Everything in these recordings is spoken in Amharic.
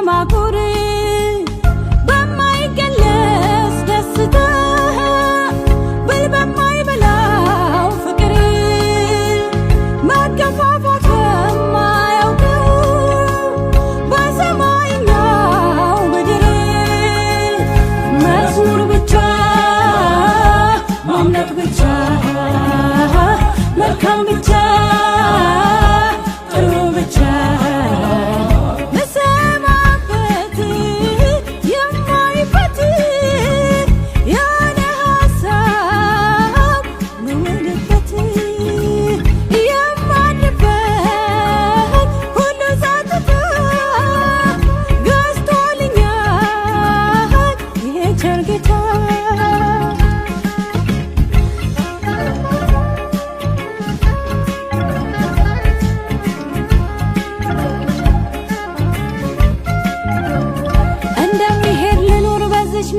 በማጉር በማይገለጽ ደስታ ብል በማይበላው ፍቅር መገፋፋት በማያውቀው በሰማይኛው ምድር መዝሙር ብቻ ማምለክ ብቻ መልካም ብቻ ጥሩ ብቻ መሰማበት የማይፈት ያለ ሀሳብ ምውልበት የማንበት ሁሉ ጸጥታ ገዝቶልኛል ይሄ ቸር ጌታ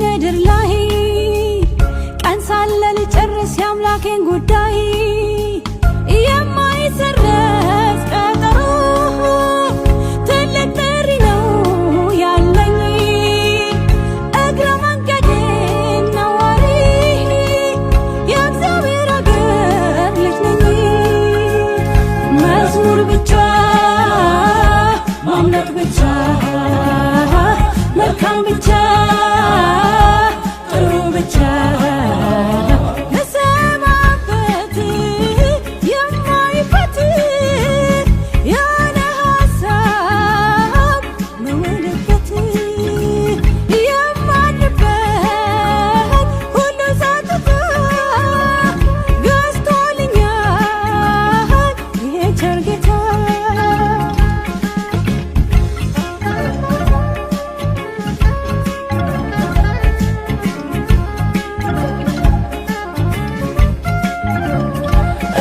ምድር ላይ ቀን ሳለ ልጨርስ የአምላኬን ጉዳይ የማይሰረዝ ቀጠሮ ትልቅ ጥሪ ነው ያለኝ እግረ መንገዴን ነዋሪ የእግዚአብሔር አገር ልጅ ነኝ መዝሙር ብቻ ማምለክ ብቻ መልካም ብቻ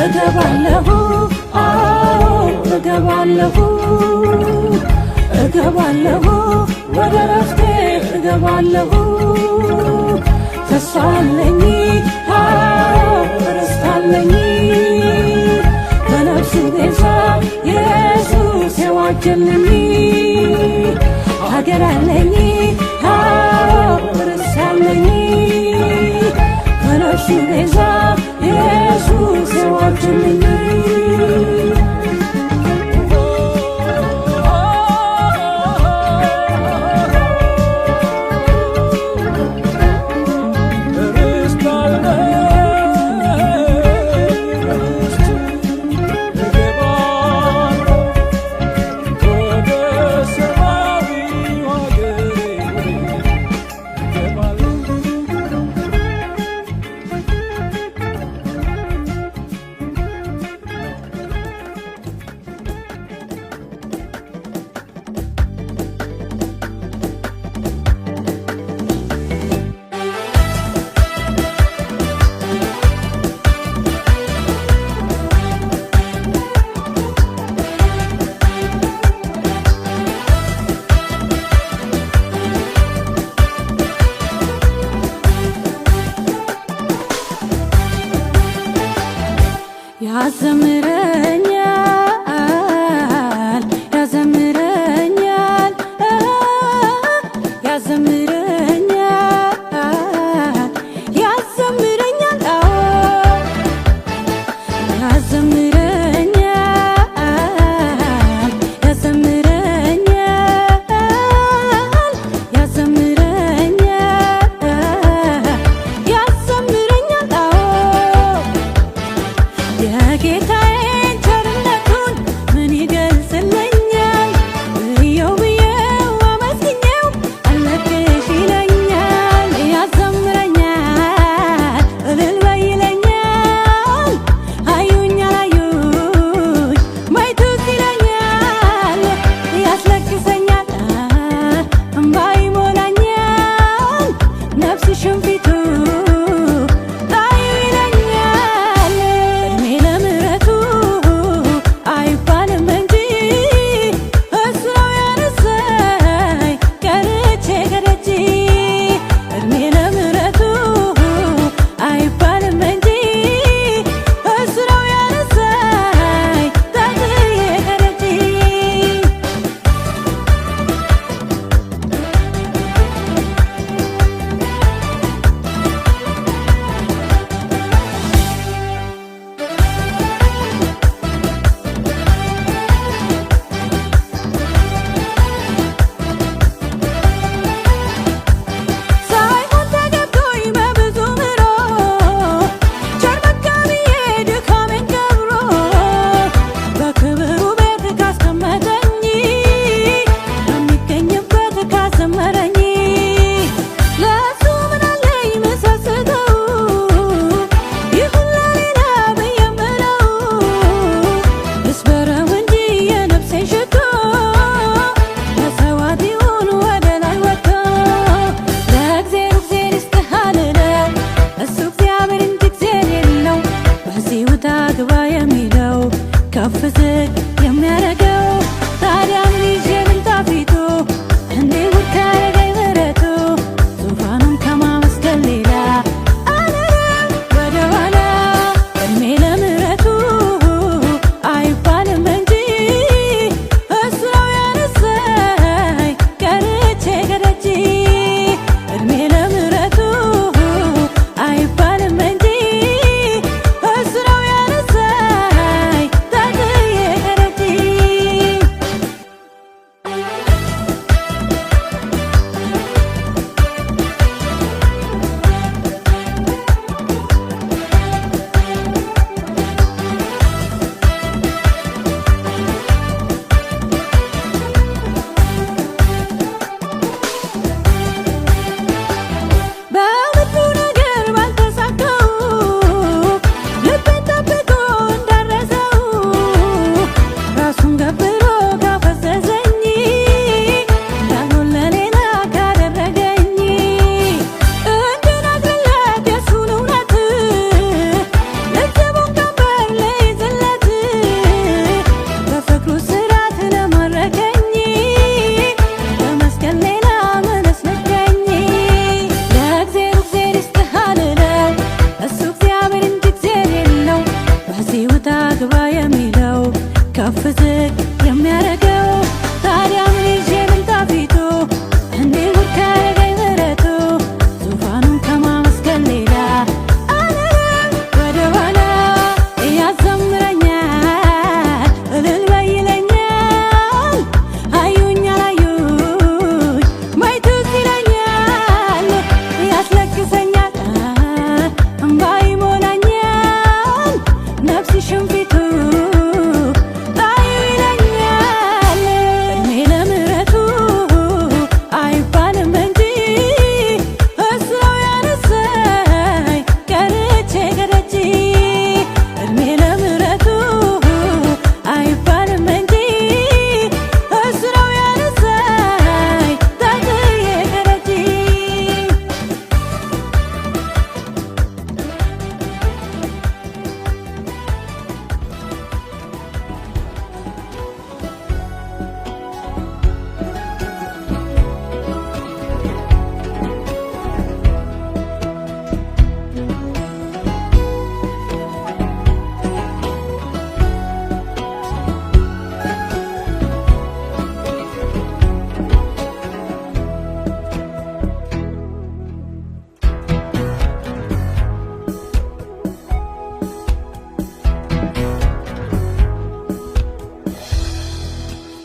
እገባለሁ አዎ እገባለሁ እገባለሁ ወደ ረፍቴ እገባለሁ ተስፋ አለኝ አዎ ርስት አለኝ በነፍሱ ቤዛ ኢየሱስ የዋጀልኝ ሀገር አለኝ አዎ ርስት አለኝ በነፍሱ ቤዛ ኢየሱስ የዋጀልኝ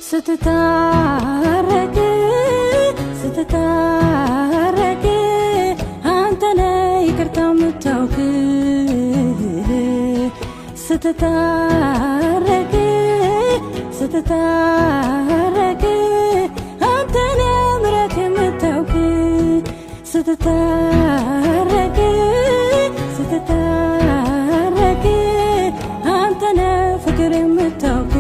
ስትታረቅ ስትታረቅ አንተነ ይቅርታ ምታውቅ ስትታረቅ ስትታረቅ አንተነ ምሕረት የምታውቅ ስትታረቅ ስትታረቅ አንተነ ፍቅር የምታውቅ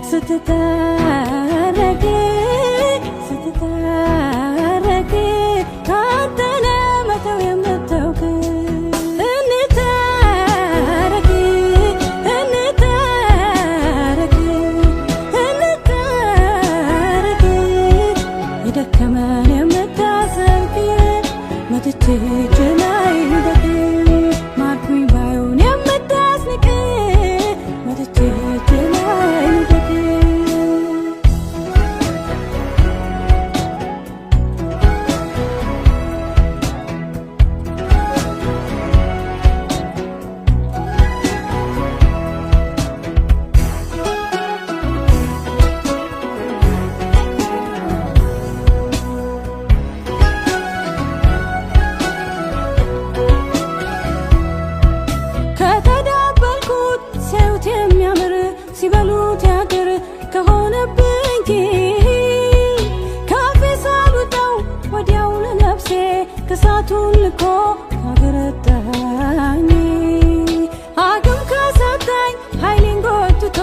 ስትታረቅ ስትታረቅ አንተነ መተው የምታውቅ እንታረቅ እንታረቅ እንታረቅ የደከመን የምታዘልቅ መጥቼ እጅ ላይ ልውደቅ ማርኩኝ ባዩን የምታስንቅ መጥቼ እጅ ላይ ልውደቅ ሲበሉት ያድር ከሆነብኝ ካፌ ሳልውጠው ወዲያው ለነፍሴ ከሳቱን ልኮ ካገረጣኝ አቅም ካሳጣኝ ኃይሌን ጎትቶ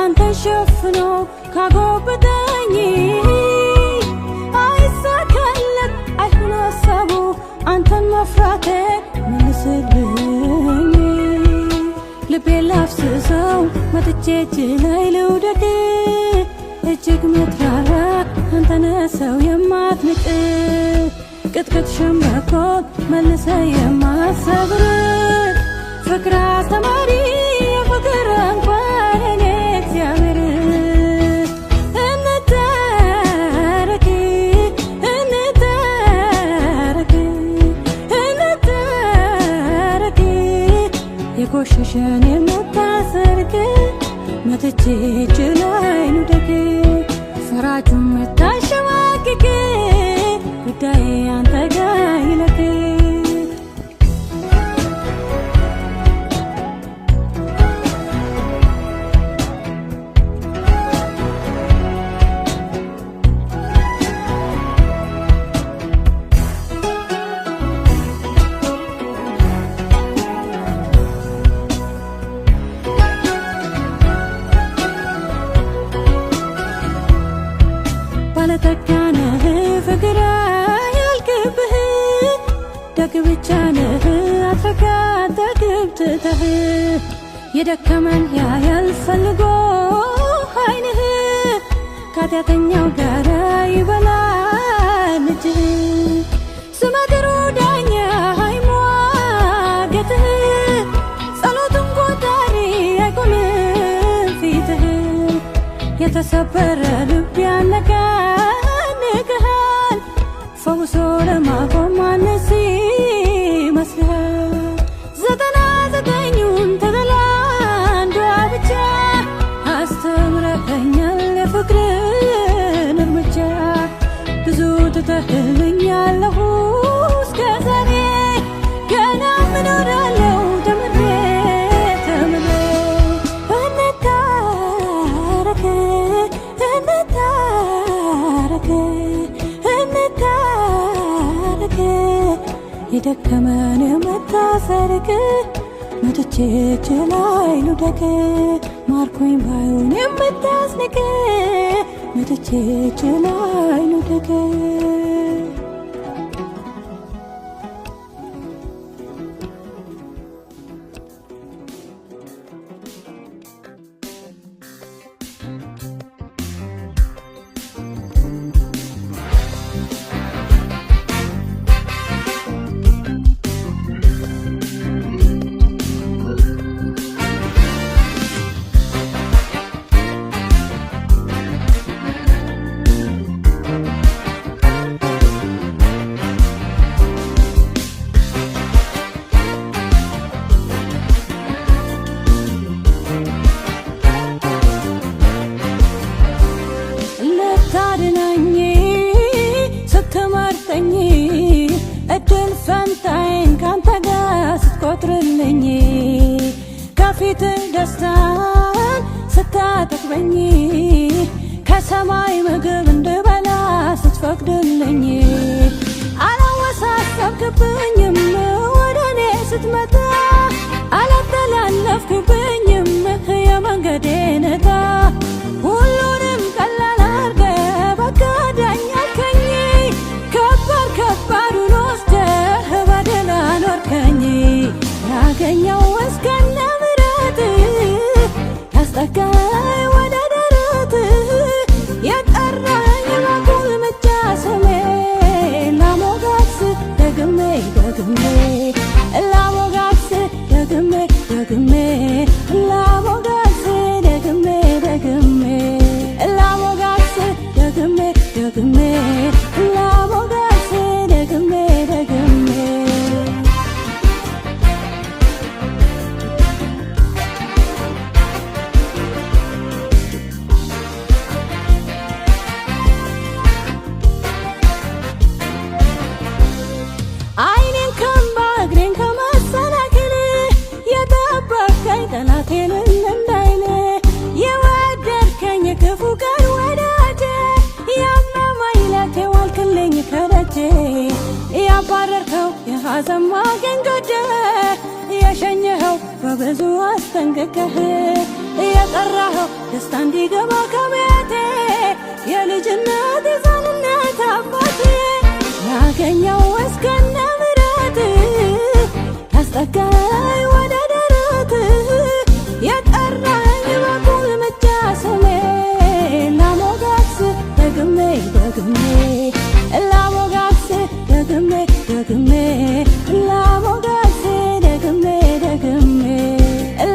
አንተን ሸፍኖ ካጎበጠኝ አይሳካለት አይሁን ሀሳቡ አንተን መፍራቴ መልስልኝ ልቤ ላፍስሰው መጥቼ እጅ ላይ ልውደቅ እጅግ ምትራራ አንተነ ሰው የማትንቅ ቅጥቅጥ ሸምበቆት መልሰ የማሰብር ፍቅር አስተማሪ የፍቅር እንኳን እኔ እግዚአብሔር እንታረቅ እንታረቅ እንታረቅ የቆሸሸን የምታሰርቅ መጥቼ እጅ ላይ ልውደቅ ፈራጁን ምታሸማቅቅ ጉዳዬ አንተ ጋ ይለቅ ባለጠጋነህ ፍቅር ያልክብህ ደግ ብቻ ነህ አትረካ ተግብትተህ የደከመን ያያል ፈልጎ ዓይንህ ከኃጢአተኛው ጋር ይበላል እጅህ ስመጥሩ ዳኛ አይሟገትህ ጸሎትን ቆጣሪ አይቆምም ፊትህ የተሰበረ ልብ ያነቃንቅሃል ፈውሶ ለማቆም ማንስ ይመስልሃል 99ን ተገላንዷ ብቻ አስተምረኸኛል የፍቅርን እርምጃ ብዙ ትተህልኛለሁ እስከ ዛሬ ገና ምኖራለሁ ተምሬ ተምሬ እንታረቅ እንታረቅ እንታረቅ የደከመን የምታሰርቅ መጥቼ እጅ ላይ ልውደቅ ማርኮኝ ባዩን የምታስንቅ መጥቼ እጅ ላይ ልውደቅ ስታሳየኝ ከፊት ደስታን ስታጠግበኝ ከሰማይ ምግብ እንድበላ ስትፈቅድልኝ አላወሳሰብክብኝም ወደ እኔ ስትመጣ አላተላለፍክብኝም የመንገዴን ዕጣ ሁሉንም ቀላል አድርገህ በቃ ዳኝ አልከኝ ከባዱን ወስደህ በድል አኖርከኝ ያገኘው እስከነ ምሕረትህ ያስጠጋኝ ወደ ደረትህ የጠራኝ በቁልምጫ ስሜን ላሞጋግስህ ደግሜ ላሞጋግስህ ደግሜ ላሞጋግስህ ደግሜ ላሞጋግስህ ደግሜ ላሞጋግስህ ደግሜ አይኔን ከእንባ እግሬን ከመሰናክል የጠበቅከኝ ጠላቴን እንዳይል የወደድከኝ ክፉ ቀን ወዳጄ ያመመኝ ዕለት ዋልክልኝ ከደጄ ያባረርከው የሐዘን ማቄን ቀደህ የሸኘኸው በብዙ አስጠንቅቀህ የጠራኸው ደስታ እንዲገባ ከቤቴ የልጅነት የሕፃንነት አባቴ ያገኘው እስከነ ምሕረትህ ያስጠጋኝ ወደ ደረትህ የጠራኝ በቁልምጫ ስሜን ላሞጋግስህ ደግሜ ላሞጋግስህ ደግሜ ላሞጋግስህ ደግሜ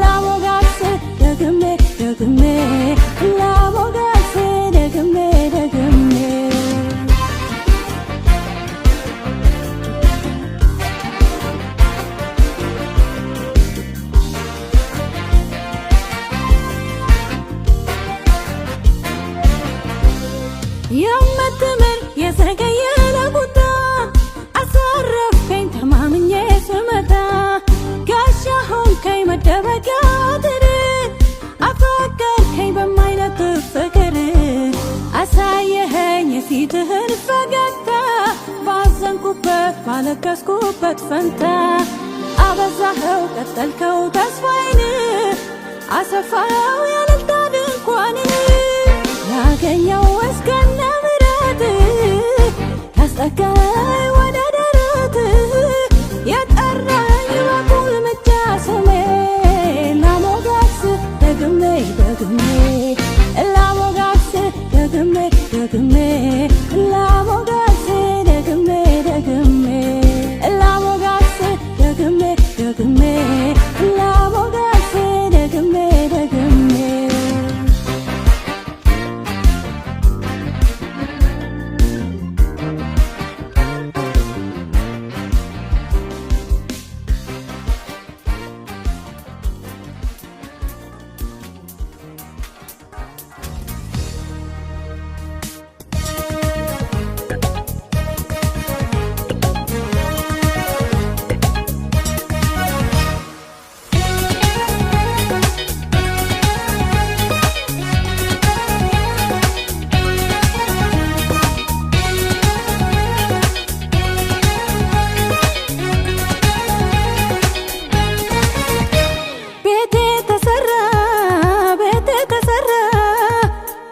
ላሞጋግስህ ደግሜ ላሞጋግስህ ደግሜ የምትምር የዘገየ ለቁጣ አሳረፍከኝ ተማምኜ ስመጣ ጋሻ ሆንከኝ መደበቂያ አጥር አፈቀርከኝ በማይነጥፍ ፍቅር አሳየኸኝ የፊትህን ፈገግታ ባዘንኩበት ባለቀስኩበት ፈንታ አበዛኸው ቀጠልከው ተስፋዬን አሰፋኸው የእልልታ ድንኳኔን ያገኘው እስከነ ምሕረትህ ያስጠጋኝ ወደ ደረትህ የጠራኝ በቁልምጫ ስሜን ላሞጋግስህ ደግሜ ላሞጋግስህ ደግሜ ላሞጋግስህ ደግሜ ላሞጋግስህ ደግሜ ላሞጋግስህ ደግሜ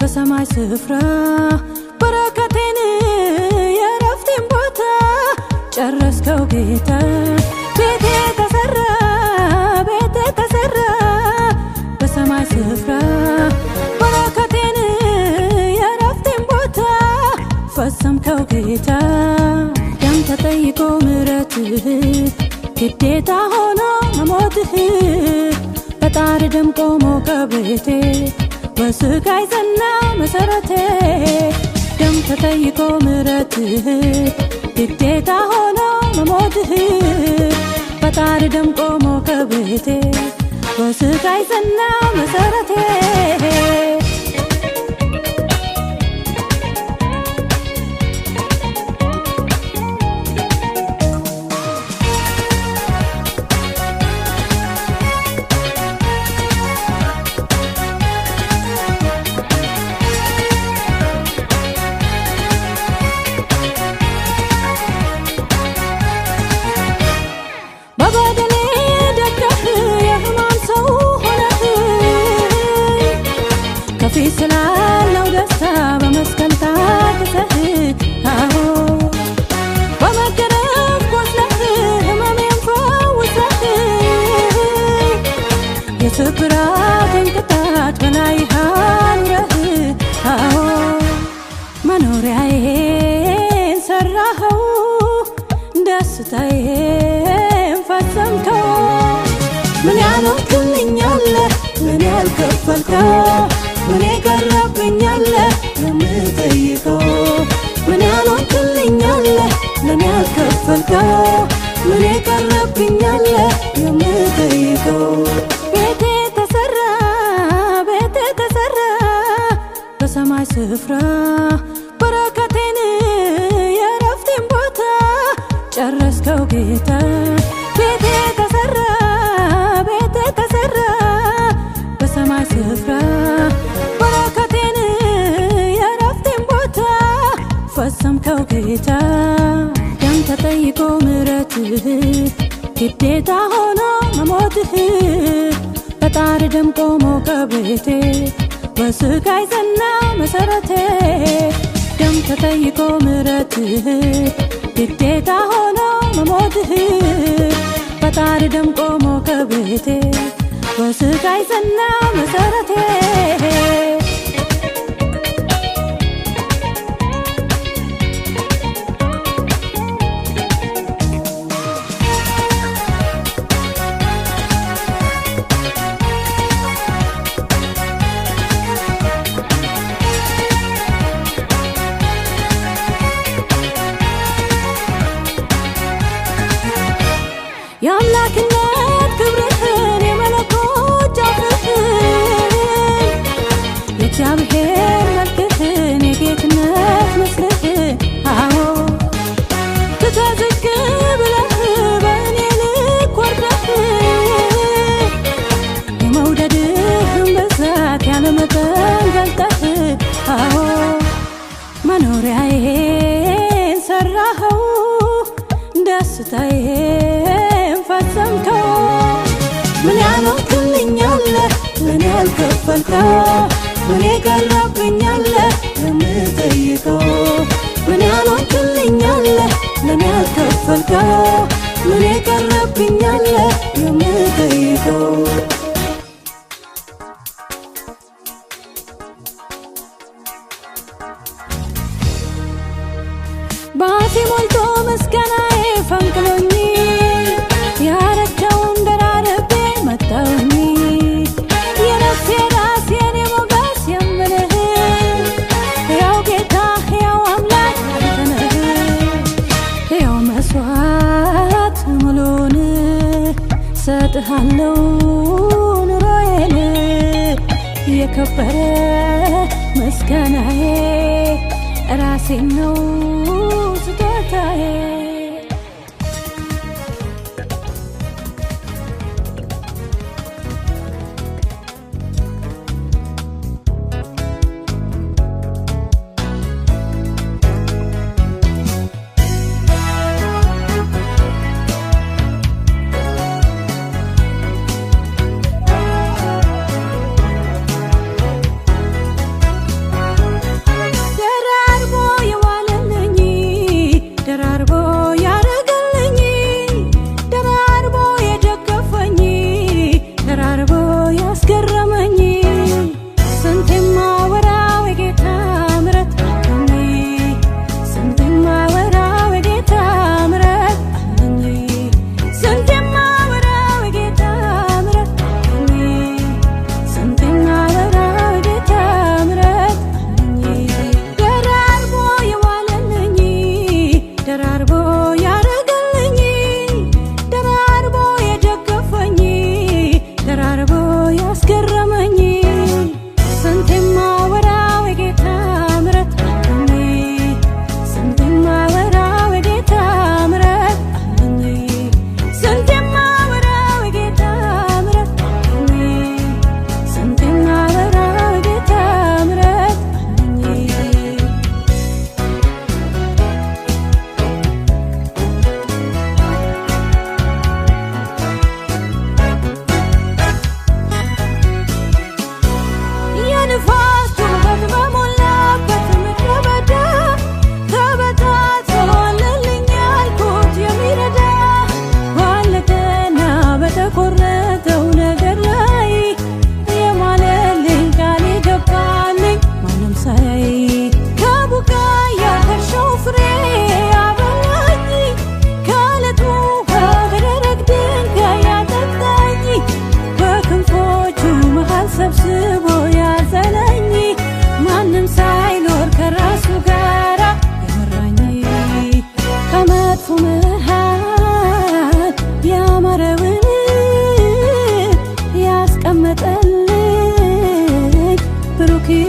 በሰማይ ስፍራ በረከቴን የረፍቴን ቦታ ጨረስከው ጌታ ቤቴ ተሰራ በሰማይ ስፍራ በረከቴን የረፍቴን ቦታ ፈጸምከው ጌታ ደም ተጠይቆ ምሕረትህ ግዴታ ሆኖ መሞትህ ፈጣሪ ደም ቆሞ ከቤቴ በስቃይ ጸና መሰረቴ ደም ተጠይቆ ምሕረትህ ግዴታ ሆኖ መሞትህ ፈጣሪ ደም ቆሞ ከቤቴ በስቃይ ጸና መሰረቴ ስላለው ደስታ በመስቀል ታግሰህ አዎ በመገረፍ ቆስለህ ህመሜን ፈውሰህ የስብራቴን ቅጣት በላይ አኑረህ አዎ መኖሪያዬን ሰራኸው ደስታዬን ፈጸምከው ምን ያልሆንክልኛለ ምን ያልከፈልከው ምን የቀረብኛለ የምጠይቀው ምን ያልሆንክልኛለ ምን ያልከፈልከው ምን የቀረብኛለ የምጠይቀው ቤቴ ተሰራ በሰማይ ስፍራ በረከቴን የረፍቴን ቦታ ጨረስከው ጌታ ቤቴ ተሰራ በሰማይ ስፍራ በረከቴን የረፍቴን ቦታ ፈጸምከው ጌታ ደም ተጠይቆ ምሕረትህ ግዴታ ሆኖ መሞትህ ፈጣሪ ደምቆ ሞቀ ቤቴ በስቃይ ጸና መሰረቴ ደም ተጠይቆ ምሕረትህ ግዴታ ሆኖ መሞትህ ፈጣሪ ደምቆ ሞቀ ቤቴ በስቃይ ጸና መሰረቴ የአምላክነት ክብርህን የመለኮት ጫፍህን የእግዚአብሔር መልክህን የጌትነት ምስልህን አዎ ትተዝቅ ብለህ በእኔ ልክ ወርደህ የመውደድህን ብዛት ያለመጠን ገልጠህ አዎ መኖሪያዬን ሰራኸው ደስታዬን ፈጸምከው ምን ያልሆንክልኛለ ምን ያልከፈልከው ምን የቀረብኛለ የምጠይቀው ምን ያልሆንክልኛለ ምን ያልከፈልከው ምን የቀረብኛለ የምጠይቀው ባፌ ሞልቶ ምስጋናዬ ፈንቅሎኝ ያረከውን ደራርቤ መጣሁኝ የነፍሴ ራስ የኔ ሞገስ የምልህ ሕያው ጌታ ሕያው አምላክ አንተ ነህ ሕያው መስዋዕት ሙሉውን ሰጥሃለው ኑሮዬን የከበረ ምስጋናዬ ራሴን ነው ስጦታዬ ደራርቦ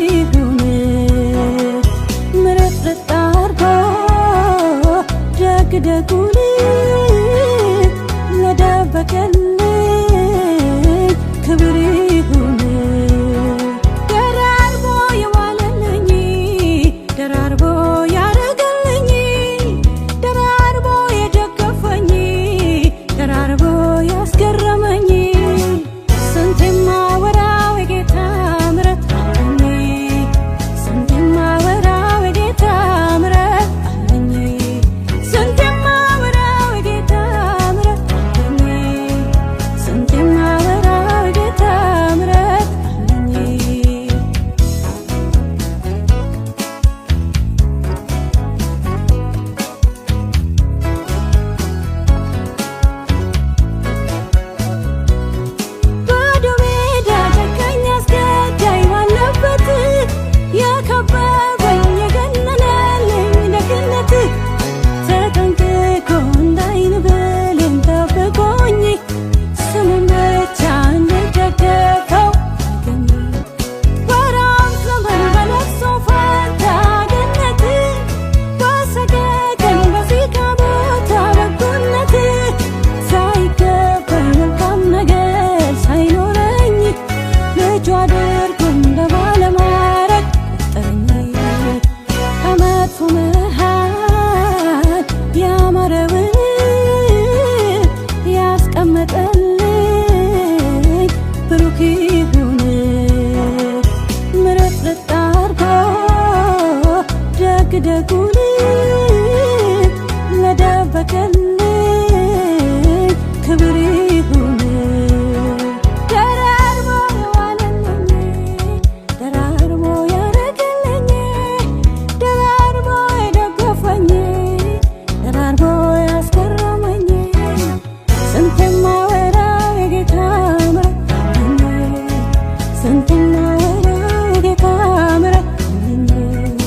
ይሁን ምረት ልጣርጎ ደግ ደጉን ለደበቀልኝ ክብር ይሁን ደራርቦ የዋለልኝ ደራርቦ ያረገልኝ ደራርቦ የደገፈኝ ደራርቦ ያስገረመኝ ስንት የማወራው የጌታ ምሕረት አለኝ ስንት የማወራው የጌታ ምሕረት አለኝ ስንት የማወራው የጌታ ምሕረት አለኝ ስንት የማወራው የጌታ ምሕረት አለኝ ባዶ ሜዳ ጨካኝ አስገዳይ ባለበት የከበበኝ የገነነልኝ ደግነት ተጠንቅቆ እንዳይን ብሌን ጠብቆኝ ስሙን ብቻ እንድደገፈው አገኘ ወራት ዘመን በለቅሶ ፈንታ ገነት በሰቀቀን በዚጋ ቦታ በጎነት ሳይገባኝ መልካም ነገር ሳይኖረኝ ልጁ አድርጎ እንደ ባለማዕረግ ቆጠረኝ ከመጥፎ መሃል ያማረውን ያስቀመጠልኝ ብሩክ ይሁን ምሕረት ልጣርጎ ደግ ደጉን ለደበቀልኝ ክብር ይሁን ደራርቦ የዋለልኝ ደራርቦ ያረገልኝ ደራርቦ የደገፈኝ ደራርቦ ያስገረመኝ ስንት የማወራው የጌታ ምሕረት አለኝ ስንት የማወራው የጌታ ምሕረት አለኝ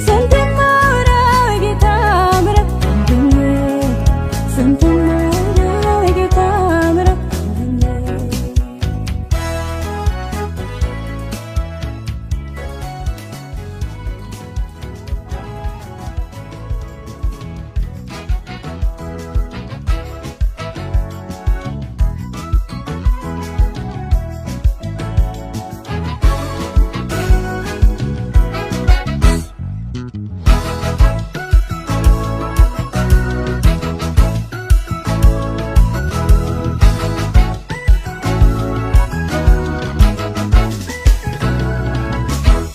ስንት የማወራው የጌታ ምሕረት አለኝ ስንት የማወራው የጌታ ምሕረት አለኝ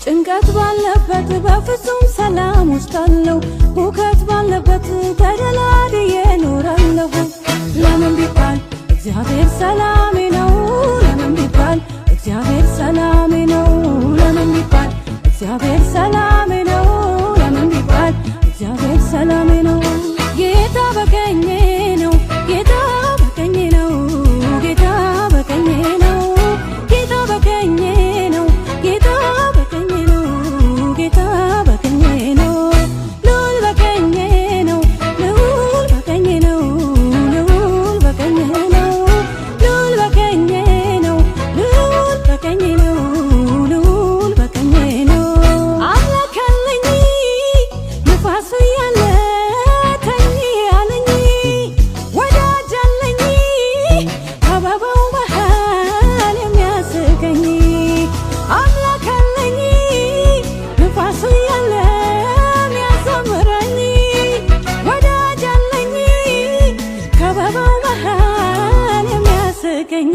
ጭንቀት ባለበት በፍጹም ሰላም ውስጥ አለው ሁከት ባለበት ተደላድዬ እኖራለሁ ለምን ቢባል እግዚአብሔር ሰላሜ ነው ለምን ቢባል እግዚአብሔር ሰላሜ ነው ለምን ቢባል እግዚአብሔር ሰላሜ ነው ለምን ቢባል እግዚአብሔር ሰላሜ ነው ጌታ በቀኜ ነው ጌታ በቀኜ ነው ጌታ በቀኜ ነው ጌታ በቀኜ ነው ጌታ በቀኜ ነው ጌታ በቀኜ ነው ልዑል በቀኜ ነው ልዑል በቀኜ ነው ልዑል በቀኜ ነው ልዑል በቀኜ ነው ልዑል በቀኜ ነው ልዑል በቀኜ ነው አምላክ አለኝ ንፋሱ ያለ ተኝ አለኝ ወዳጅ አለኝ ከበባው መሃል የሚያስቀኝ አምላክ አለኝ ንፋሱ ያለ የሚያዘምረኝ ወዳጅ አለኝ ከበባው መሃል የሚያስቀኝ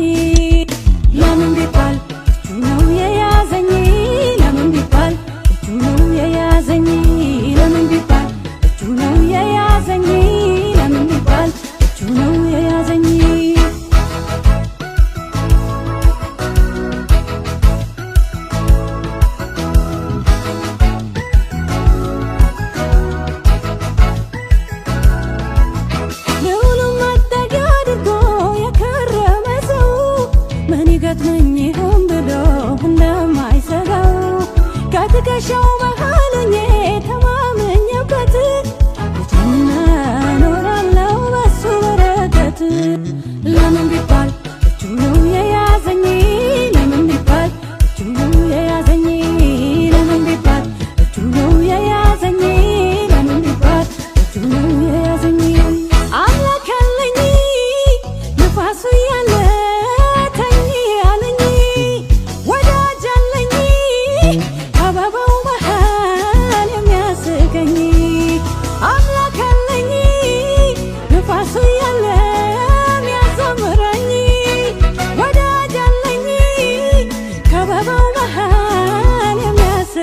ለምን ቢባል እጁ ነው የያዘኝ ለምን ቢባል እጁ ነው የያዘኝ ለምን ቢባል እጁ ነው የያዘኝ ለምን ቢባል እጁ ነው የያዘኝ ልዑሉን መጠጊያ አድርጎ የከረመ ሰው ምን ይገጥመኝ ይሆን ብሎ እንደማይሰጋው ከትከሻው መሃል ሆኜ ተማምኜበት ልጅና እኖራለሁ በሱ በረከት ለምን ቢባል እጁ ነው የያዘኝ ለምን ቢባል እጁ ነው የያዘኝ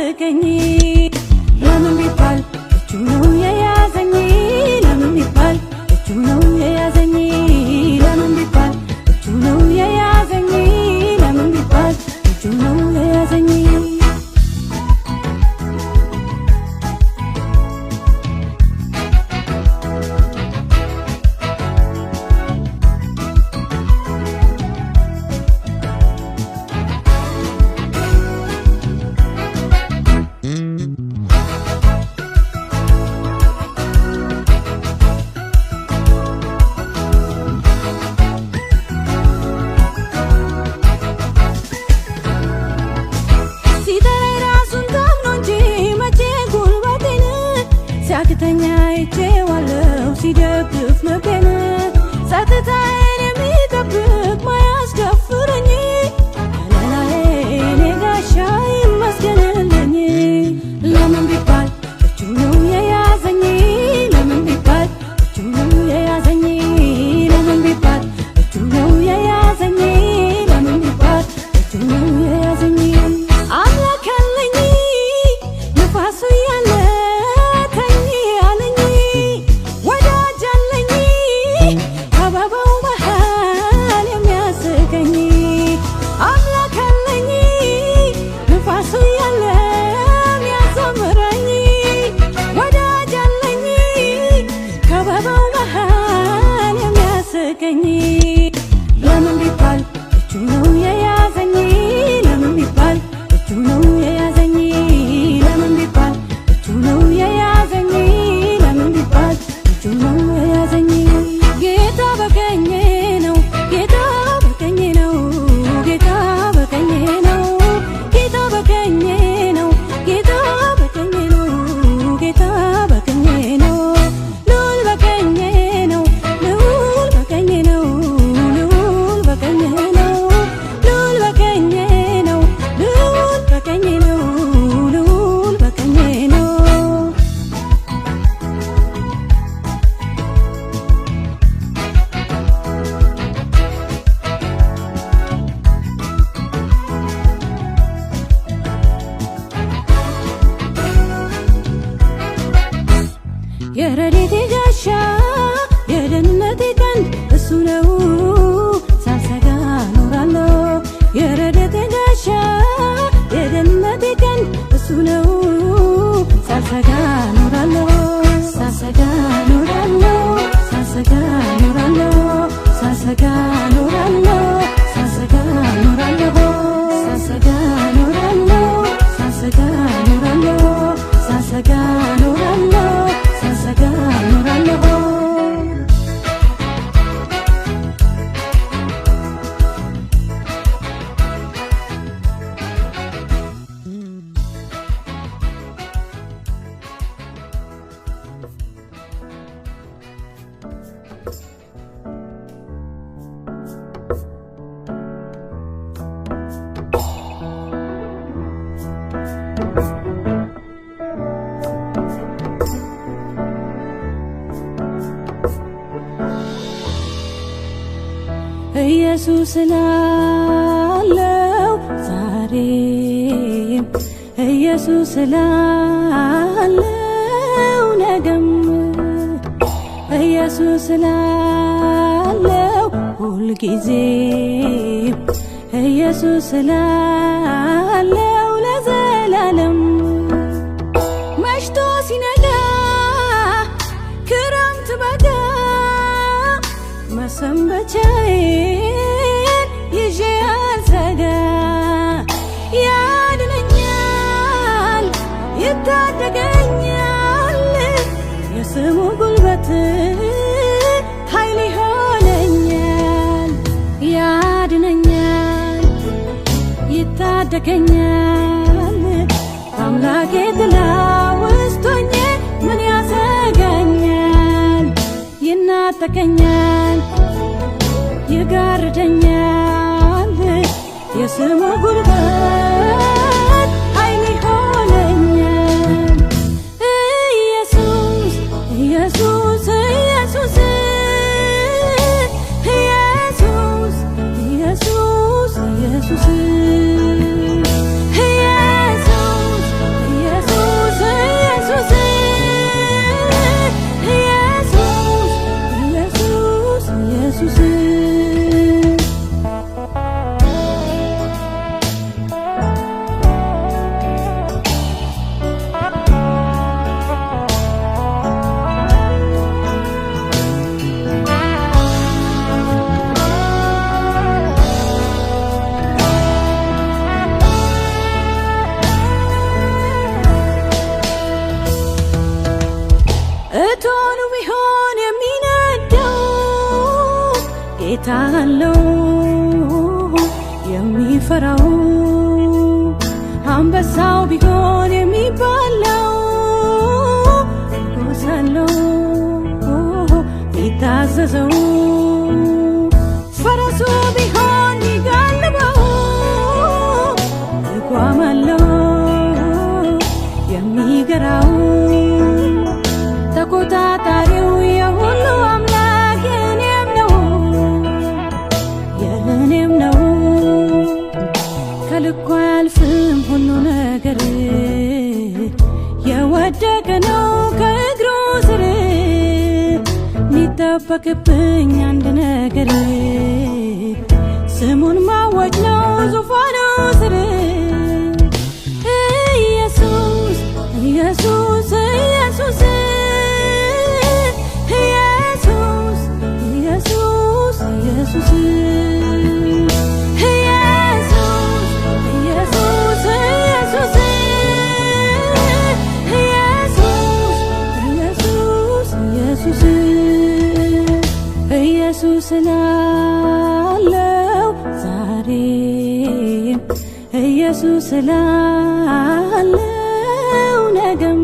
የሚያስቀኝ ለምን ቢባል እጁ ነው የያዘኝ ለምን ቢባል እጁ ነው የያዘኝ ለምን ቢባል እጁ ነው የያዘኝ ለምን ቢባል እጁ ነው የያዘኝ ሲያቅተኛ አይቼዋለሁ ሲደግፍ ልቤን ጸጥታዬን የሚጠብቅ ማያስደፍረኝ ከለላዬ እኔ ጋሻ ይመስገንልኝ ለምን ቢባል እጁ ነው የያዘኝ ለምን ቢባል እጁ ነው የያዘኝ ለምን ቢባል እጁ ነው የያዘኝ ለምን ቢባል እጁ ነው የያዘኝ አምላክ አለኝ ነፋሱ ያለ ለምን ቢባል እጁ ነው የያዘኝ ለምን ቢባል እጁ ነው የያዘኝ ለምን ቢባል እጁ ነው የያዘኝ ለምን ቢባል እጁ ነው የያዘኝ ጌታ በቀኜ ነው ጌታ በቀኜ ነው ጌታ በቀኜ ነው ጌታ በቀኜ ነው ጌታ በቀኜ ነው ጌታ በቀኜ ነው ልዑል በቀኜ ነው ልዑል በቀኜ ነው ልዑል በቀኜ ነው ልዑል በቀኜ ነው ልዑል በቀኜ ነው ልዑል በቀኜ ነው የረድኤቴ ጋሻ የደህንነቴ ቀንድ እሱ ነው ሳልሰጋ እኖራለሁ የረድኤቴ ጋሻ የደህንነቴ ቀንድ እሱ ነው ሳልሰጋ እኖራለሁ ሳልሰጋ እኖራለሁ ሳልሰጋ እኖራለሁ ሳልሰጋ እኖራለሁ ሳልሰጋ እኖራለሁ ሳልሰጋ እኖራለሁ ሳልሰጋ እኖራለሁ ሳልሰጋ እኖራለሁ ሳልሰጋ እኖራለሁ ኢየሱስ ስላለው ዛሬም ኢየሱስ ስላለው ነገም ኢየሱስ ስላለው ሁልጊዜም ኢየሱስ ስላለው ለዘላለም መሽቶ ሲነጋ ክረምት በጋ መሰንበቻዬን ይዤ አልሰጋ ያድነኛል ይታደገኛል የስሙ ጉልበት ኃይል ይሆነኛል ያድነኛል ይታደገኛል በአምላኬ ጥላ ውስጥ ሆኜ ምን ያሰጋኛል ይናጠቀኛል ይጋርደኛል የስሙ ጉልበት ኃይል ይሆነኛል ኢየሱስ ኢየሱስ ኢየሱስ ኢየሱስ ኢየሱስ ኢየሱስ ኢየሱስ ጌታ አለው የሚፈራው አንበሳው ቢሆን የሚባለው ንጉሥ አለው ሚታዘዘው ፈረሱ ቢሆን ይጋልበው ልጓም አለው የሚገራው ተቆጣጣሪው የሁሉ አምላክ የእኔም ነው ከልኩ አያልፍም ሁሉ ነገር የወደቀ ነው ከእግሩ ስር ሚጠበቅብኝ አንድ ነገር ስሙን ማወጅ ነው ዙፋኑ ስር ኢየሱስ ኢየሱስ ኢየሱስ ኢየሱስ ኢየሱስ ኢየሱስ ኢየሱስ ስላለው ዛሬም ኢየሱስ ስላለው ነገም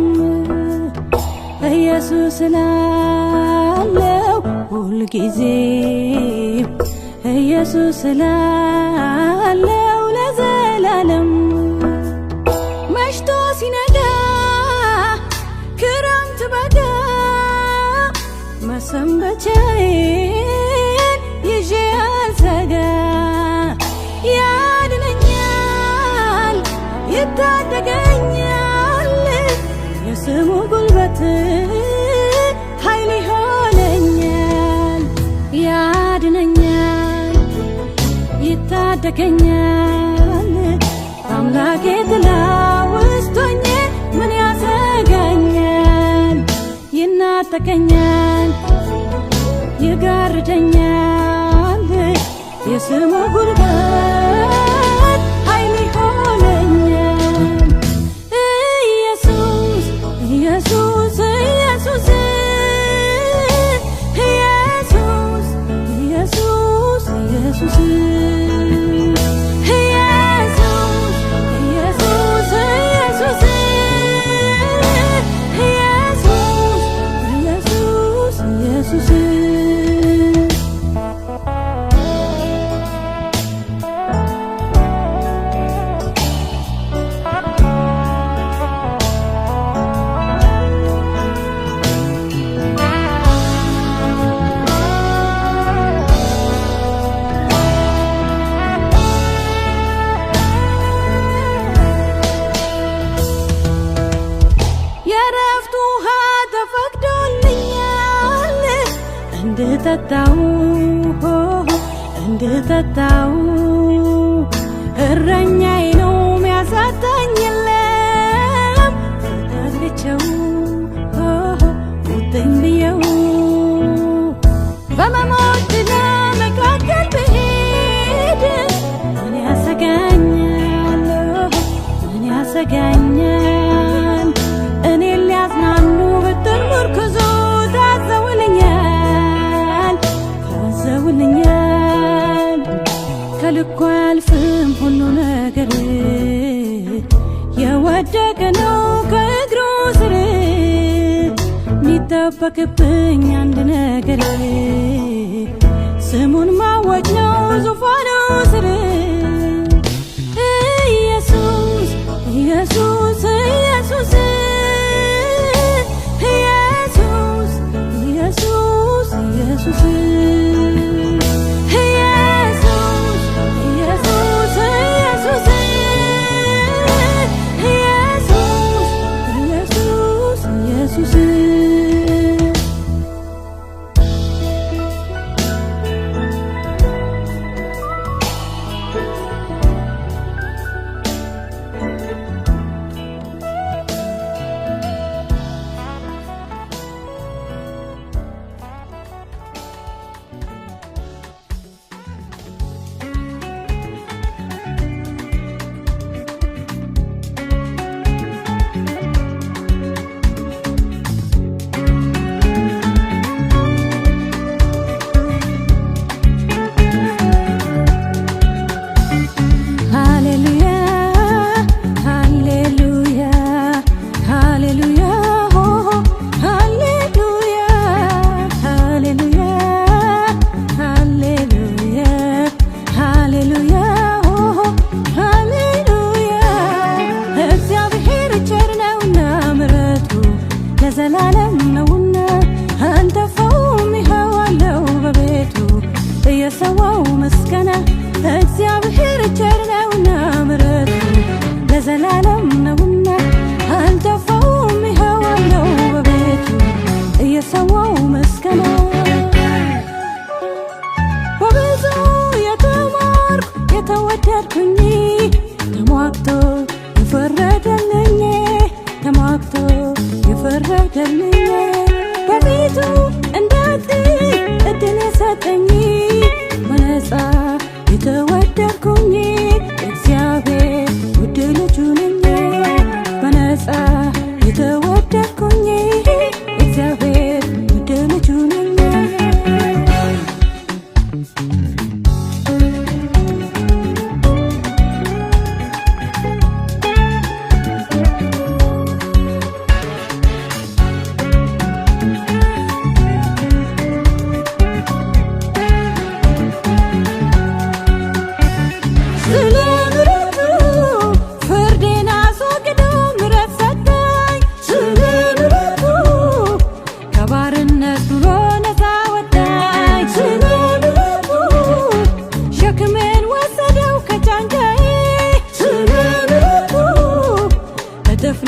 ኢየሱስ ስላለው ሁልጊዜም ኢየሱስ ስላለው ለዘላለም መሽቶ ሲነጋ ክረምት በጋ መሰንበቻዬን ይዤ አልሰጋ ያድነኛል ይታደገኛል የስሙ ጉልበት ኃይል ይሆነኛል ያድነኛል ይታደገኛል አምላኬ ጥላ ውስጥ ሆኜ ምን ያሰጋኛል ይናጠቀኛል ይጋርደኛል የስሙ ጉልበት ኃይል ይሆነኛል ኢየሱስ ኢየሱስ ኢየሱስ ኢየሱስ ኢየሱስ ኢየሱስ እንድጠጣው እረኛዬ ነው ሚያሳጣኝ የለም ፈቃድቸው ውጥኝ ብየው በመሞት ጥላ መካከል ብሄድ ምን ያሰጋኛል ምን ያሰጋኛል እኔን ሊያዝናኑ ብትር ምርኩዙ ታዘውልኛል ከልኩ አያልፍም ሁሉ ነገር የወደቀ ነው ከእግሩ ስር ሚጠበቅብኝ አንድ ነገር ስሙን ማወጅ ነው ዙፋኑ ስር ኢየሱስ ኢየሱስ ኢየሱስ ኢየሱስ ኢየሱስ ኢየሱስ ለዘላለም ነውና አንተፈውም ይኸዋለው በቤቱ እየሰዋው ምስጋና እግዚአብሔር ቸር ነውና ምሕረቱ ለዘላለም ነውና አንተፈውም ይኸዋለው በቤቱ እየሰዋው ምስጋና በብዙ የተማርኩ የተወደድኩኝ ተሟግቶ የፈረደልኝ ተሟግቶ የፈረደልኝ በቤቱ እንዳድግ እድል የሰጠኝ በነፃ የተወደድኩኝ እግዚአብሔር ውድ ልጁ ነኝ በነፃ የተወደድኩኝ እግዚአብሔር ውድ ልጁ ነኝ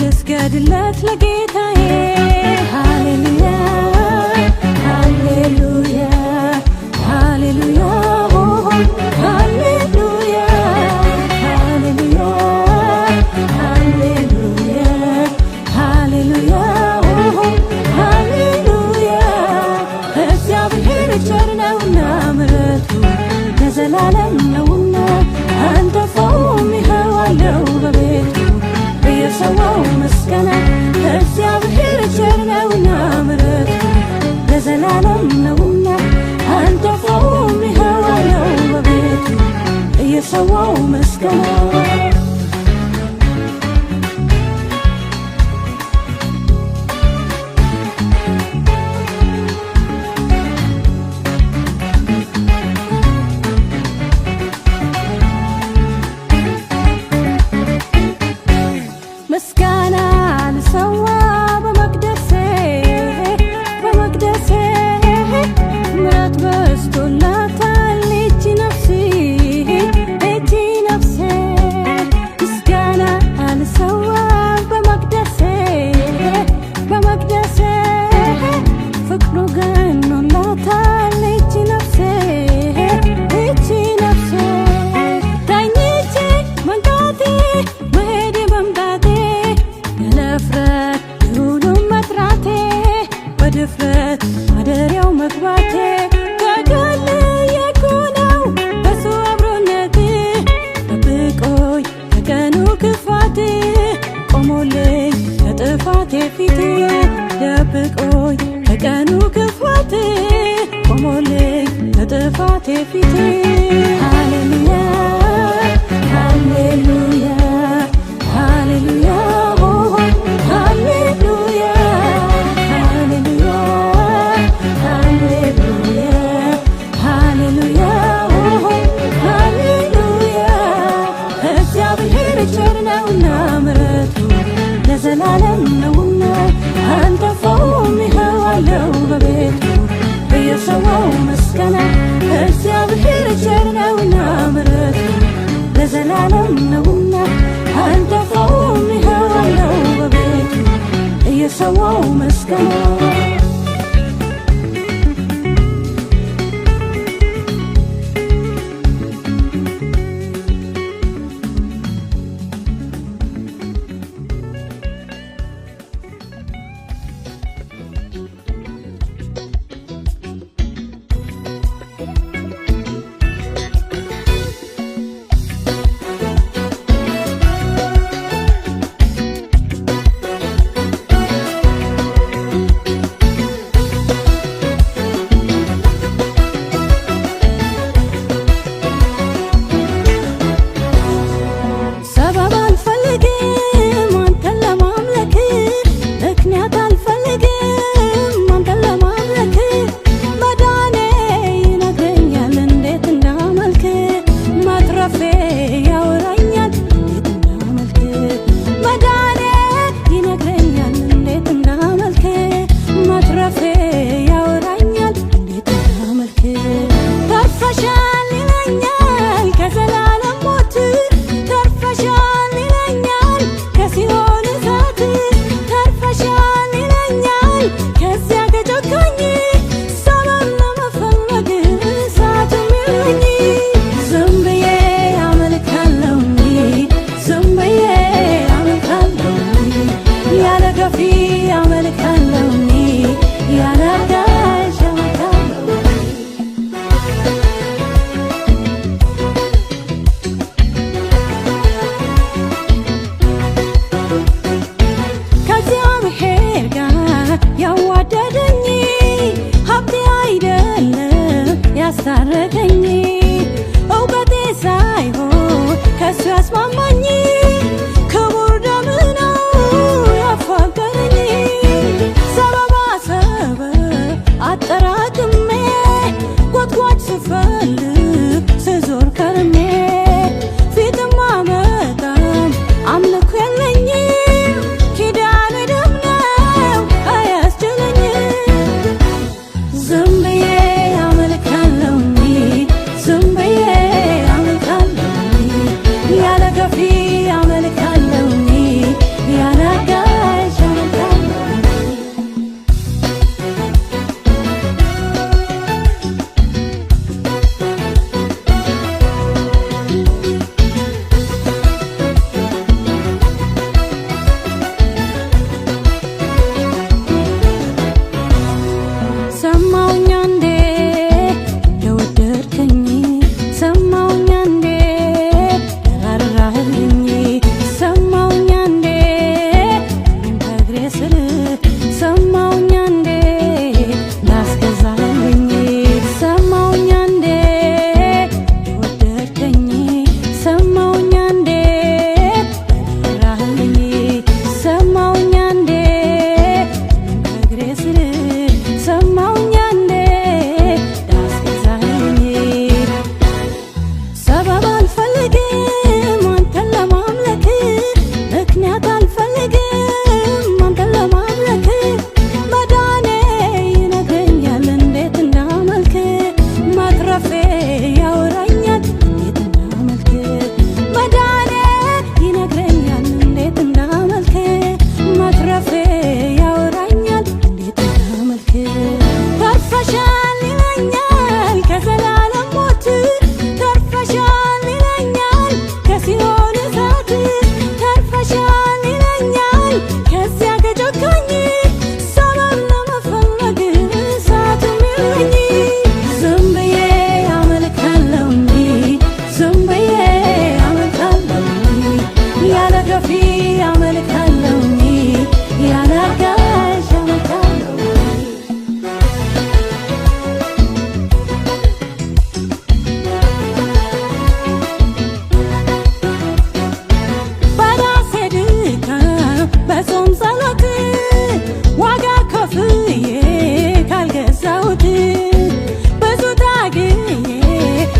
ልስገድለት ለጌታዬ ሃሌሉያ ሃሌሉያ ሃሌሉያ ሃሌሉያ ሃሌሉያ ሃሌሉያ ሃሌሉያ ሃሌሉያ እግዚአብሔር ቸር ነውና ምሕረቱ ለዘላለም ነውና አንተፈውም ይኸዋለው በቤቱ እየሰዋው ምስጋና እግዚአብሔር ቸር ነውና ምሕረቱ ለዘላለም ነውና አንተፈውም ይኸዋለው በቤቱ እየሰዋው ምስጋና ምስጋና ልሰዋ በመቅደሴ በመቅደሴ ምሕረት በዝቶላታል እቺ ነፍሴ እቺ ነፍሴ ምስጋና ልሰዋ በመቅደሴ በመቅደሴ ፍቅሩ ገኖላታል እቺ ነፍሴ እቺ ነፍሴ ተኝቼ መንቃቴ መሄዴ መምጣቴ ለፍረት ይሁሉም መጥራቴ በድፍረት ማደሪያው መግባቴ ከገል የኮነው በሱ አብሮነት ጠብቆኝ ከቀኑ ክፋት ቆሞልኝ ከጥፋቴ ፊት ደብቆኝ ከቀኑ ክፋት ቆሞልኝ ከጥፋቴ ፊት ሃሌሉያ ሃሌሉያ ሃሌሉያ ሃሌሉያ ሃሌሉያ ሃሌሉያ ሃሌሉያ ሃሌሉያ እግዚአብሔር ቸር ነውና ምሕረቱ ለዘላለም ነውና አንተፈውም ይኸዋለው በቤቱ እየሰዋው ምስጋና እግዚአብሔር ቸር ነውና ምሕረቱ ለዘላለም ነውና አንተፈውም ይኸዋለው በቤቱ እየሰዋው ምስጋና ገፊ አመልካለሁ ያለ አጋዥ አመልካለሁ ከእግዚአብሔር ጋር ያዋደደኝ ሀብቴ አይደለም ያስታረቀኝ እውቀቴ ሳይሆን ከሱ ያስማማኝ ክቡር ደም ነው ያፋቀረኝ ሰበባ አጠራቅሜ ጎትጓች ስፈልግ ስዞር ከርሜ ፊትም አመጣም አምልኮ የለኝም ኪዳኑ ደም ነው አያስችለኝም ዝም ብዬ አመልካለሁ ዝም ብዬ አመልካለሁ ያለ ገፊ አመልካለሁ ያለ አጋዥ አመልካለሁ ሰማሁኝ አንዴ እንደወደድከኝ ሰማሁኝ አንዴ ራራህልኝ ሰማሁኝ አንዴ በእግሬ ስር ሰማሁኝ አንዴ ላስገዛህልኝ ሰማሁኝ አንዴ እንደወደድከኝ ሰማሁኝ አንዴ ራራህልኝ ሰማሁኝ አንዴ በእግሬ ስር ሰማሁኝ አንዴ ላስገዛህልኝ ሰበብ አልፈልግም አንተን ለማምለክ ምክንያት አልፈልግም አንተን ለማምለክ መዳኔ ይነግረኛል እንዴት እንዳመልክ መትረፌ ያወራኛል እንዴት እንዳመልክ መዳኔ ይነግረኛል እንዴት እንዳመልክ መትረፌ ያወራኛል እንዴት እንዳመልክ ተርፈሻል ይለኛል ከዘላለም ሞት ተርፈሻል ይለኛል ከሲኦል እሳት ተርፈሻል ይለኛል ከዚያ ከጨካኝ ሰላም ለመፈለግ እሳትም የለኝ ዝም ብዬ አመልካለሁ ዝም ብዬ አመልካለሁ ያለ ገፊ አመልካለሁ ያለ አጋዥ አመልካለሁ በራሴ ድካም በጾም ጸሎት ዋጋ ከፍዬ ካልገዛሁት ብዙ ታግዬ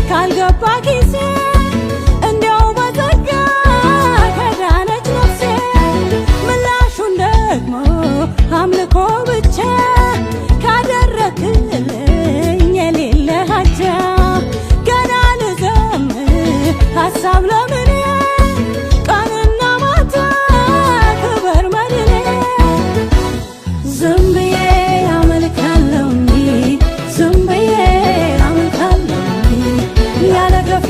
ካልገባ ኪሴ እንዲያው በጸጋ ከዳነች ነፍሴ ምላሹን ደግሞ አምልኮ ብቻ ካደረክልኝ የሌለ ሀጃ ገና ልዘምር ሀሳብ ለምኔ ቀንና ማታ ክበር መድኔ ዝም ብዬ አመልካለሁ ዝም ብዬ አመልካለሁ ያለ ገፊ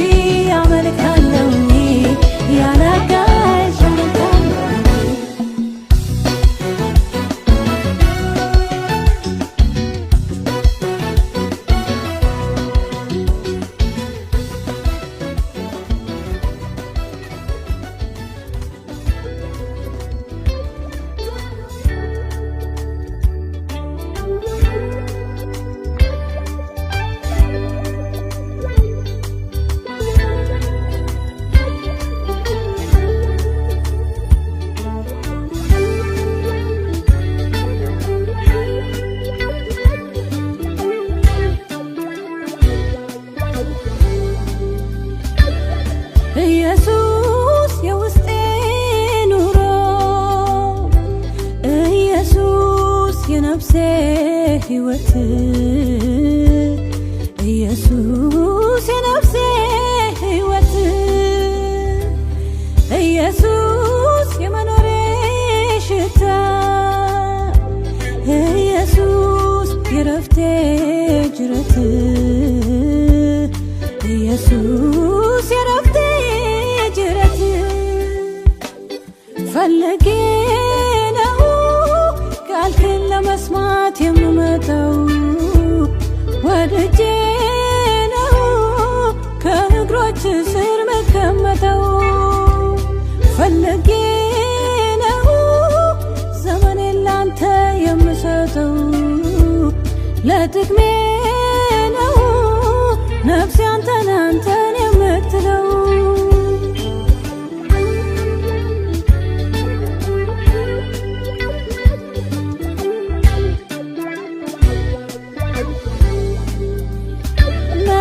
አመልካለሁ ያለ አጋዥ አመልካለሁ ኢየሱስ የውስጤ ኑሮ ኢየሱስ የነፍሴ ሕይወት ኢየሱስ የነፍሴ ሕይወት ኢየሱስ የመኖሬ ሽታ ኢየሱስ የረፍቴ ጅረት ኢየሱስ የረፍቴ ጅረት ፈልጌ ነው የምመጣው ወድጄ ነው ከእግሮች ስር መቀመጠው ፈልጌ ነው ዘመኔን ላንተ የምሰጠው ለጥቅሜ ነው ነፍሴ አንተን አንተን የምትለው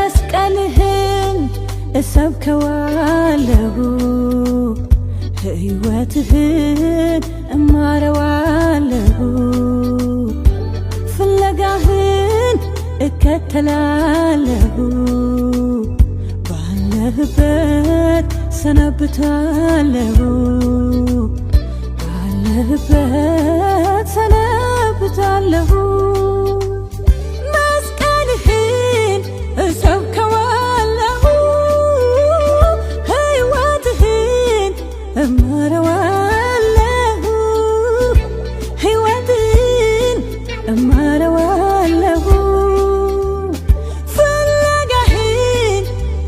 መስቀልህን እሰብከዋለሁ ሕይወትህን እማረዋለሁ ፍለጋህን እከተላለሁ ባለህበት ሰነብታለሁ ባለህበት ሰነብታለሁ መስቀልህን እሰብከዋለሁ ሕይወትህን እማረዋለሁ ሕይወትህን እማረዋለሁ ፍለጋህን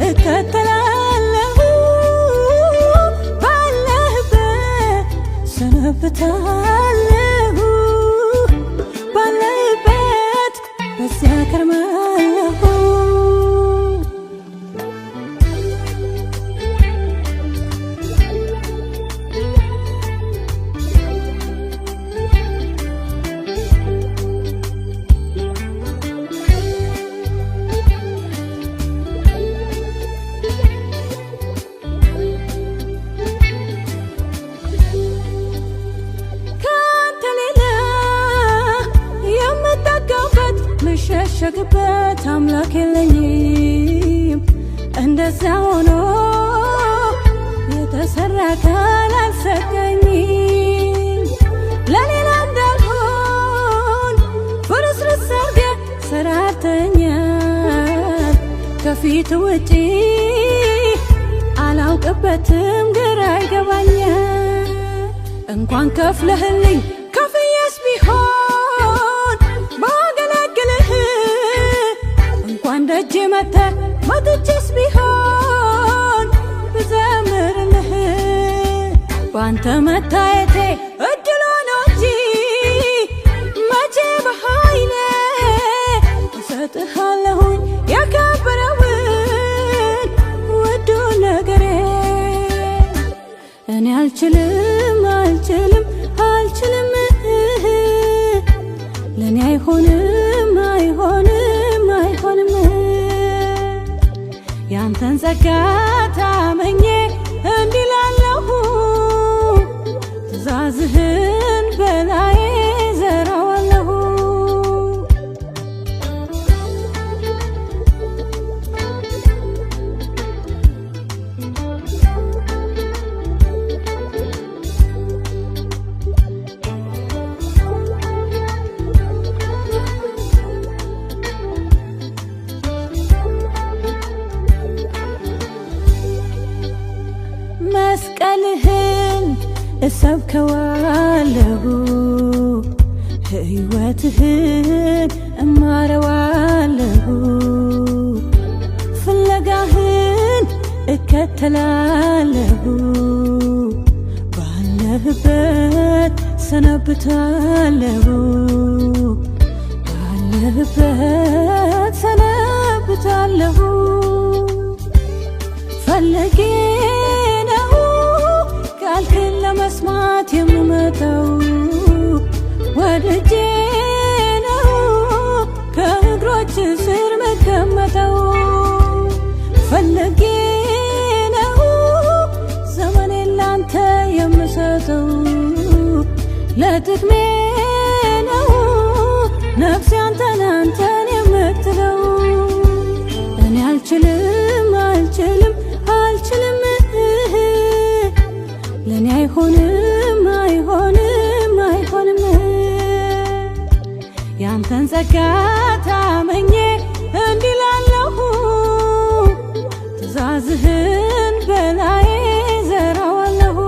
እከተላለሁ ባለህበት ሰነብታለሁ ባለህበት በዚያ ከርማለሁ ምሸሸግበት አምላክ የለኝም እንደዛ ሆኖ የተሰራ አካል አልሰጠኝም ለሌላ እንዳልሆን ፍርስርስ አርገህ ሰራተኛል ከፊት ውጪ አላውቅበትም ግራ ይገባኛል እንኳን ከፍለህልኝ ከፍዬስ ቢሆን ባገለግልህ እንኳን ደጅ መተህ መጥቼስ ቢሆን ብዘምርልህ ባንተ መታየቴ እድል ሆኖ እንጂ መቼ በኃይሌ እሰጥሃለሁኝ የከበረውን ውዱን ነገሬ እኔ አልችልም አልችልም አልችልም ለኔ አይሆንም አይሆንም አይሆንም ያንተን ጸጋ ታመኜ እንዲላለሁ ትእዛዝህን በላዬ ዘራዋለሁ መስቀልህን እሰብከዋለሁ ሕይወትህን እማረዋለሁ ፍለጋህን እከተላለሁ ባለህበት ሰነብታለሁ ባለህበት ሰነብታለሁ ፈልጌ ነው ቃልህን ለመስማት የምመጣው ወድጄ ነው ከእግሮች ስር መቀመጠው ፈልጌ ነው ዘመኔን ላንተ የምሰጠው ለጥቅሜ ነው ነፍሴ አንተን አንተን የምትለው እኔ አልችልም አልችልም አልችልም ለኔ አይሆንም አይሆንም አይሆንም ያንተን ጸጋ ታመኜ እንዲላለሁ ትእዛዝህን በላዬ ዘራዋለሁ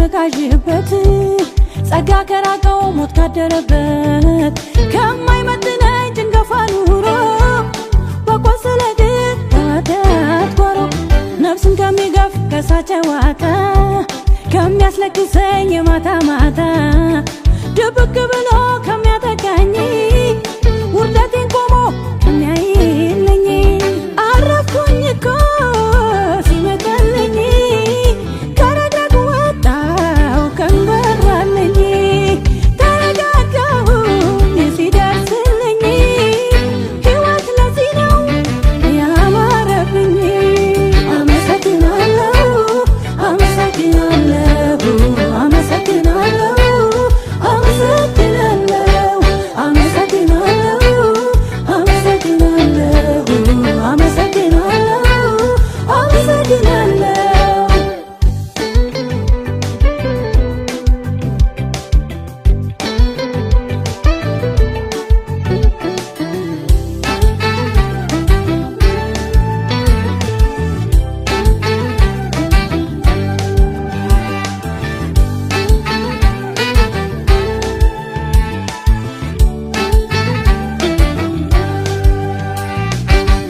ከምቃዥበት ጸጋ ከራቀው ሞት ካደረበት ከማይመጥነኝ ጭንገፋ ኑሮ በቆሰለ ግን ተዋደት ጓሮ ነፍስን ከሚገፍ ከሳት ጨዋታ ከሚያስለቅሰኝ የማታ ማታ ድብቅ ብሎ ከሚያጠቃኝ ውርደቴን ቆሞ ከሚያይልኝ አረፍኩኝ እኮ ሲመጣልኝ ከረግረግ ወጣው ከንበራልኝ ተረጋጋሁኝ ሲደርስልኝ ሕይወት ለዚህ ነው ያማረብኝ። አመሰግናለሁ አመሰግናለሁ አመሰግናለሁ አመሰግናለሁ አመሰግናለሁ አመሰግናለሁ አመሰግናለሁ።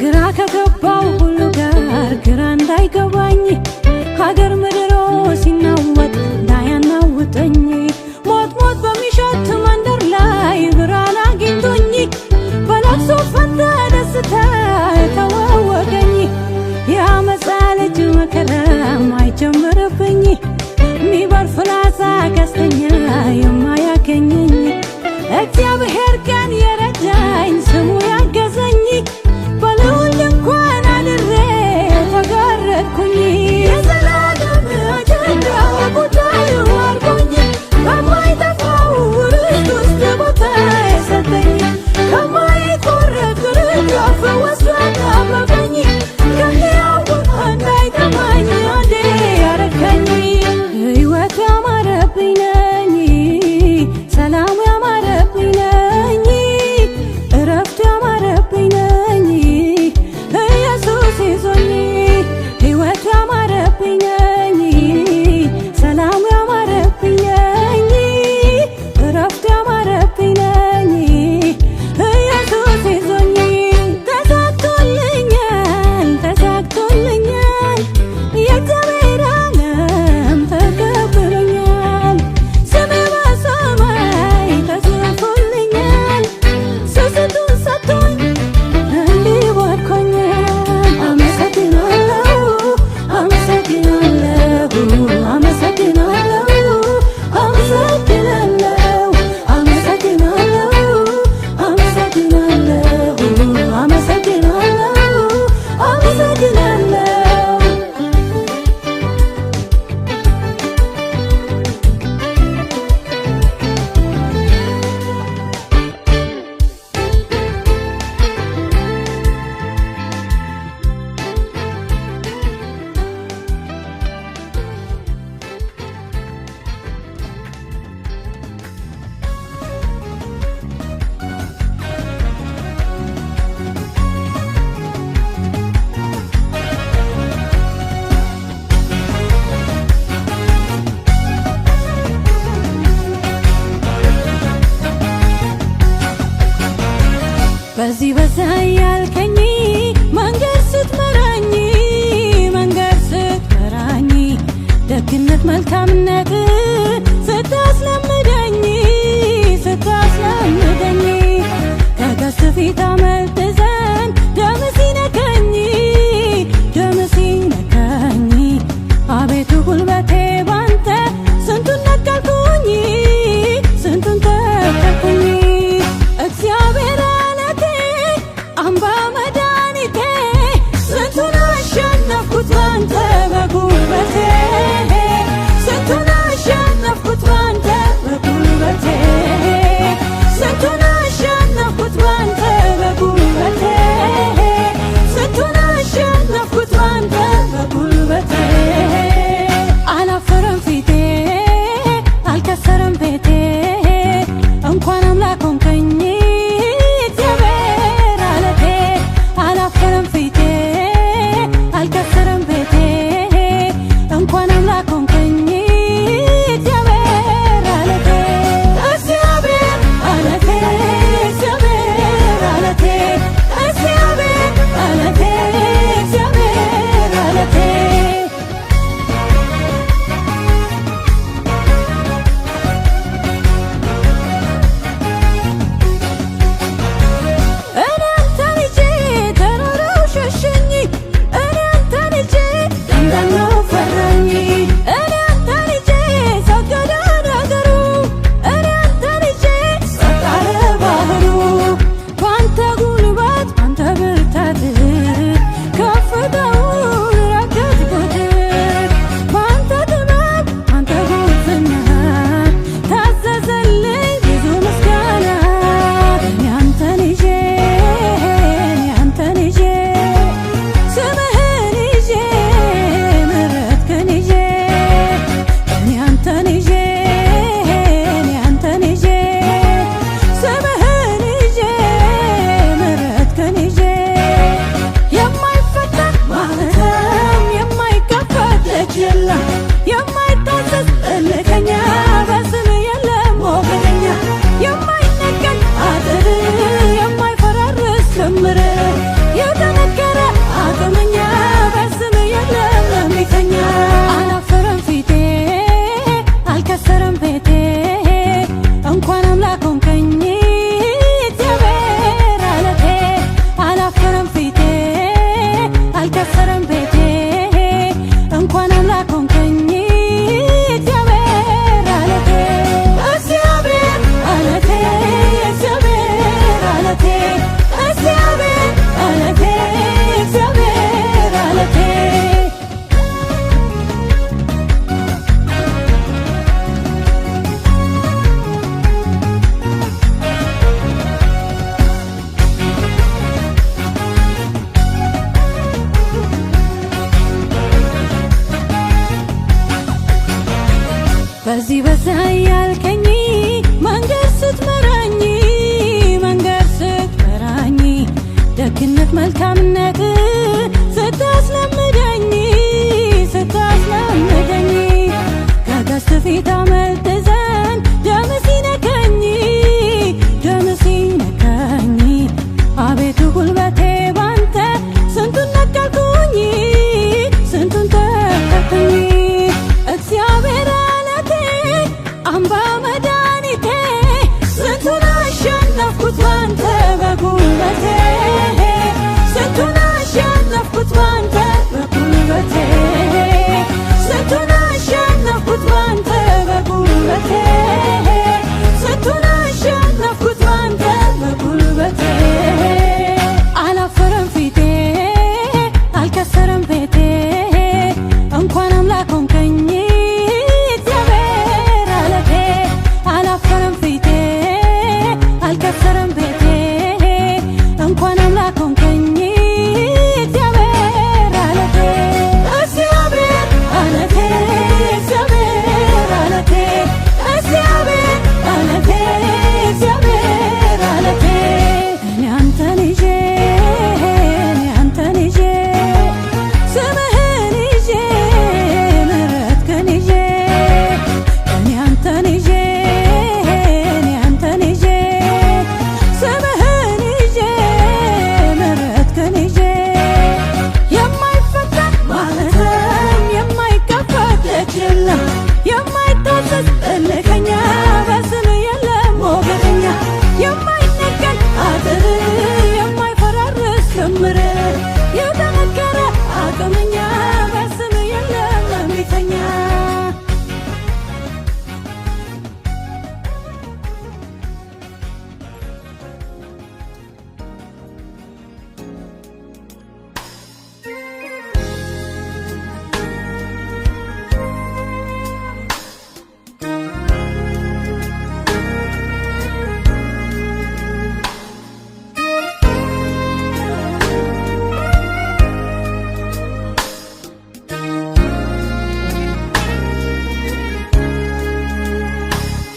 ግራ ከገባው ሁሉ ጋር ግራ እንዳይገባኝ ሀገር ምድሮ ሲናወጥ እንዳያናውጠኝ ሞት ሞት በሚሸት መንደር ላይ ብርሃን አግኝቶኝ በለቅሶ ፈንታ ደስታ ተዋወቀኝ። የአመፃ ልጅ መከራም አይጀምርብኝ ሚበር ፍላጻ ቀስተኛ የማያገኘኝ እግዚአብሔር ቀን የረዳኝ ስሙ ያገዘኝ በልዑል እንኳን አድሬ ተጋረድኩኝ። የዘላለም አጀንዳ ጉዳዩ አርጎኝ በማይጠፋው ርስት ውስጥ ቦታ የሰጠኝ ከማይቆረጥ ርግፍ ወስዶ ያጣበቀኝ ከሕያው እንዳይጠማኝ አንዴ ያረካኝ። ሕይወት ያማረብኝ ነኝ ሰላም ያማረብኝ ነኝ እረፍት ያማረብኝ ነኝ ኢየሱስ ይዞኝ ሕይወት ያማረብኝ ነኝ ሰላም ያማረብኝ ነኝ እረፍት ያማረብኝ ነኝ ኢየሱስ ይዞኝ ተሳክቶልኛል ተሳክቶልኛል የእግዚአብሔር ዓለም ተቀብሎኛል ስሜ በሰማይ ተጽፎልኛል ስስቱን ሰጥቶኝ እንዲህ ባርኮኛል። አመሰግናለሁ አመሰግናለሁ አመሰግናለሁ አመሰግናለሁ አመሰግናለሁ አመሰግናለሁ አመሰግናለሁ አመሰግናለሁ። በዚህ በዛ ያልከኝ መንገድ ስትመራኝ ደግነት መልካምነት ስታስለምደኝ ከገስ ፊት አመልጥ ዘንድ ደም ሲነካኝ አቤቱ ጉልበቴ ባንተ ስንቱን ነቀልኩኝ ስንቱን ተከልኩኝ እግዚአብሔር አለቴ አምባ በዚህ በዛ ያልከኝ መንገድ ስትመራኝ ደግነት መልካምነት ስታስለምደኝ ከቀስት ፊት አመልጥ ዘንድ ደም ሲነካኝ አቤቱ ጉልበቴ ባንተ ስንቱን ነቀልኩኝ ስንቱን ተከልኩኝ። እግዚአብሔር ዓለቴ አምባ መድኃኒቴ ስንቱን አሸነፍኩት ባንተ በጉልበቴ ስንቱን አሸነፍኩት ባንተ በጉልበቴ ስንቱን አሸነፍኩት ባንተ በጉልበቴ ስንቱን አሸነፍኩት ባንተ በጉልበቴ። አላፈረም ፊቴ አልከሰረም ቤቴ እንኳን አምላክ ሆንከኝ እግዚአብሔር ዓለቴ። አላፈረም ፊቴ አልከሰረም ቤቴ እንኳን አምላክ ሆንከኝ እግዚአብሔር ዓለቴ። እግዚአብሔር ዓለቴ እግዚአብሔር ዓለቴ እግዚአብሔር ዓለቴ እግዚአብሔር ዓለቴ። እኔ አንተን ይዤ ስምህን ይዤ ምሕረትህን ይዤ እኔ አንተን ይዤ ስምህን ይዤ ምሕረትህን ይዤ የማይፈታ ማለትም የማይከፈት ደጅ የለም የማይታዘዝ እልከኛ በስምህ የለም ሞገደኛ የማይነቀል አጥር የማይፈራርስ ክምር የተነገረ አቅመኛ በስምህ የለም እምቢተኛ።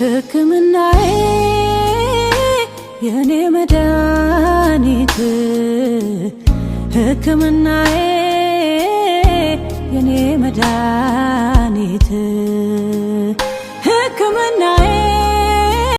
ሕክምናዬ የኔ መድኃኒት ሕክምናዬ የኔ መድኃኒት